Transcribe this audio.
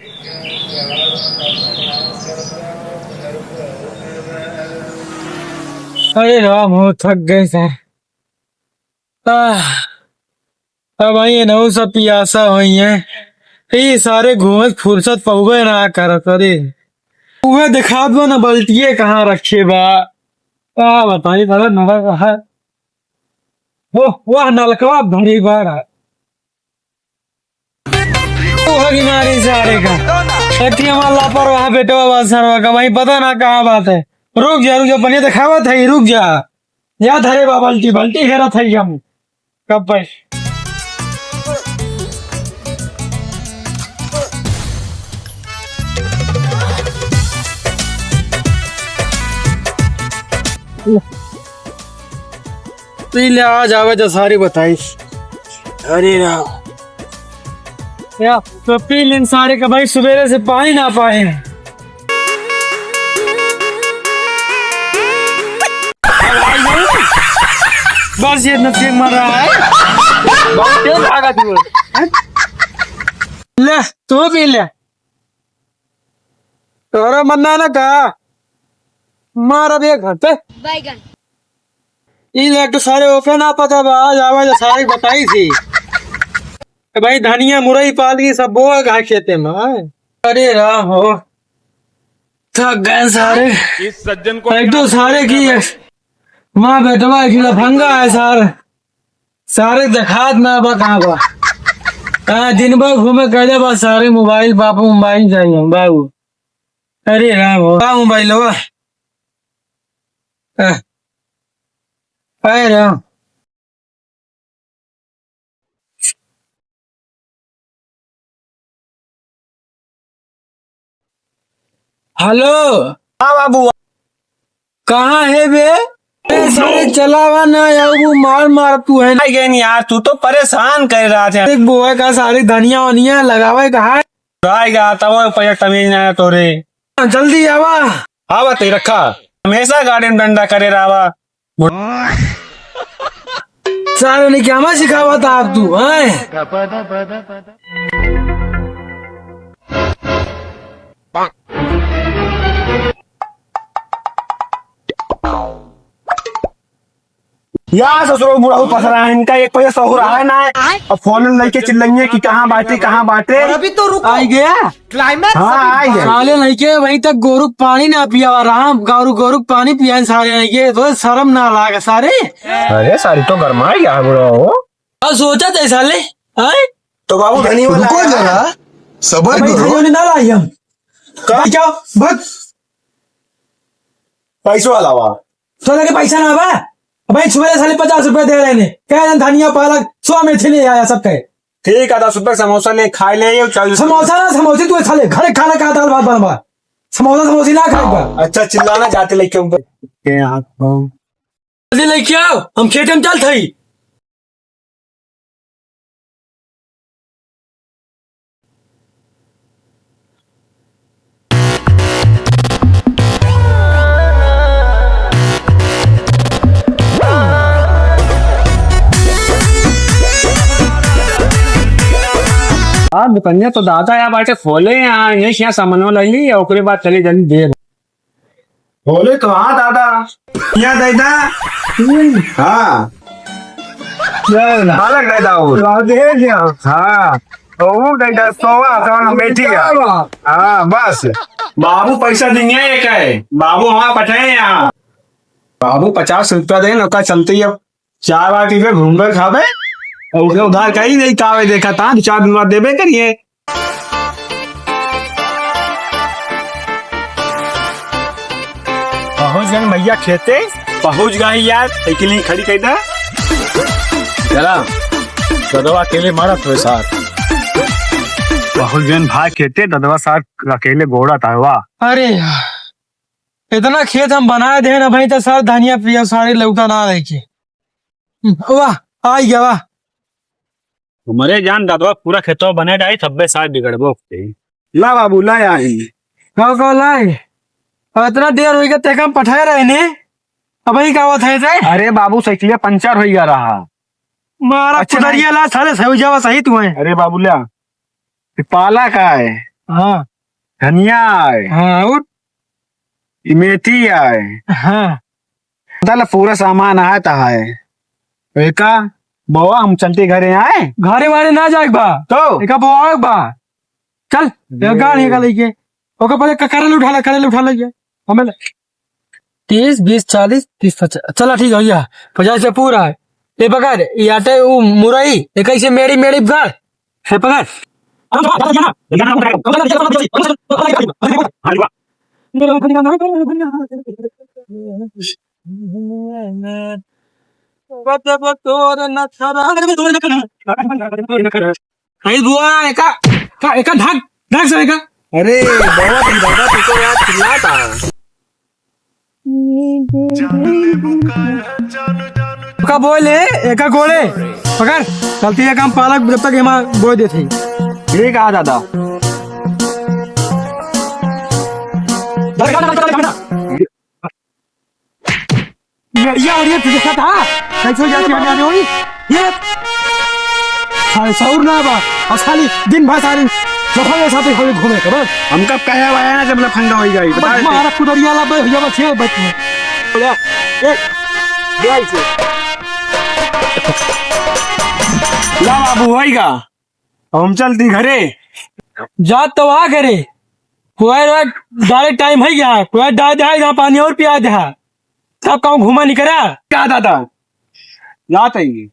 अरे राम हो थक गए थे। अब आई नौ सब पियासा हुई है। ये सारे घूमत फुर्सत पहुए ना कर करे उहे दिखा दो ना बल्टिए कहाँ रखे बा। बताइए दादा नल कहा वो वह नलकवा भरी बार बीमारी सारे का हमारा लापरवाह बेटवा बासरवा का वही पता ना कहाँ बात है। रुक जा पनीर दिखावा था रुक जा याद हरे बा बल्टी बल्टी हेरा था हम कब भाई ले आ जावे जो सारी बताई। अरे राम या तो पी लेन सारे का भाई सवेरे से पानी ना पाए। बस ये नफे मर रहा है बहुत तेज भागा तू। ले तू पी ले तोरा मन्ना ना कहा मार अब एक घंटे बैगन ये तो सारे ओके ना पता बा जावा जो सारी बताई थी भाई धनिया मुरई पाली सब बो घा खेते में। अरे राम हो थक गए सारे इस सज्जन को एक तो सारे की है माँ बेटवा की लफंगा है सारे सारे देखात ना बा कहाँ बा दिन भर घूमे कहले बा सारे मोबाइल पापा मोबाइल चाहिए बाबू। अरे राम हो मोबाइल हो अरे राम हेलो हाँ बाबू कहाँ है बे सारे चलावा ना यार मार मार तू है ना यार तू तो परेशान कर रहा था। एक बोए का सारी धनिया वनिया लगावे कहा आएगा तब पैसा तमीज ना तोरे जल्दी आवा हाँ बात रखा हमेशा गार्डन डंडा करे रहा सारे ने क्या मैं सिखावा था आप तू यार ससुरो बुरा हो पस रहा है इनका एक पैसा हो रहा है ना और फोन लेके चिल्लाएंगे कि कहाँ बाटे अभी तो रुको आ गया क्लाइमैक्स हाँ आ गया साले नहीं के वहीं तक गोरुक पानी ना पिया रहा गोरुक पानी पिया सारे नहीं के तो शर्म ना लागे सारे। अरे सारी तो गरमा गया बुरा हो सोचा थे साले तो बाबू धनी वाला रुको जरा सबर करो ना लाई हम क्या बस पैसों वाला वा सोने के पैसा ना बा भाई सुबह साले 50 रुपए दे रहे ने क्या धनिया पालक 100 में ले आया सब कहे ठीक है 10 रुपए समोसा ले खाए ले समोसा ना समोसे तू साले घरे खाना का दाल भात बनवा समोसा समोसी ना खाएगा। अच्छा चिल्लाना जाते लेके लेके आओ हम खेत में चल थई दुकानिया तो दादा यार बाटे खोले यहाँ यहाँ सामान ली ओकरे बाद चले जल्दी देर बोले तो हाँ दादा यहाँ दादा हाँ अलग दादा हाँ दादा सोवा बैठी हाँ बस बाबू पैसा देंगे एक है बाबू हमारा पठाए यहाँ बाबू 50 रुपया दे नौका चलती है 4 बार टीपे घूम कर खावे और उसने उधार कहीं नहीं कावे देखा था 4 दिन बाद देवे करिए। पहुंच गए भैया खेते पहुंच गए यार साइकिल खड़ी कर दा चला ददवा अकेले मारा तो साथ पहुंच गए भाई खेते ददवा साथ अकेले घोड़ा था वाह। अरे यार इतना खेत हम बनाए थे ना भाई तो सार धनिया पिया सारे लौका ना देखिए वाह आ गया वाह तुम्हारे जान दादवा पूरा खेतवा बने डाई थब्बे साथ बिगड़बो ला बाबू ला आई कहो लाए इतना देर हो गया तेका पठाए रहे ने अब ही का थे अरे बाबू साइकिल पंचर हो गया रहा मारा अच्छा कुदरिया ला साले सही जावा सही तू है। अरे बाबू ला पाला का है हाँ धनिया है, हाँ और मेथी है, हाँ मतलब पूरा सामान आता है। एका बउआ हम चलते घरे आए घरे वारे ना जाए बा तो एका बोआग बा चल एक गाड़ी का लेके ओके पहले करेल उठा ले हमें 30 20 40 30 50 चला ठीक है भैया 50 से पूरा है ये पकड़ ये आटे वो मुरई ये कैसे मेरी मेरी गाड़ है पकड़ बुआ एका ढक ढक से एका अरे बउआ तुम दादा तुमको यार चिल्लाता का बोले एका गोले पकड़ चलती है काम पालक जब तक एमा बोल देते ठीक है दादा। मेरिया और ये तुझे था कैसे जाती है जाने हुई ये सारे सौर ना बा और खाली दिन भर सारे सफाई साथ ही घूमे के बस हम कब कहे हुआ है ना जब लफंगा हो गई बता देते। हमारा कुदरिया ला भैया बस ये बच में बोला एक गाय से ला बाबू होएगा हम चलती घरे जा तो आ करे कोई डायरेक्ट टाइम है गया कोई डाल दे जहाँ पानी और पिया दे सब काम घुमा नहीं करा क्या दादा लाते ही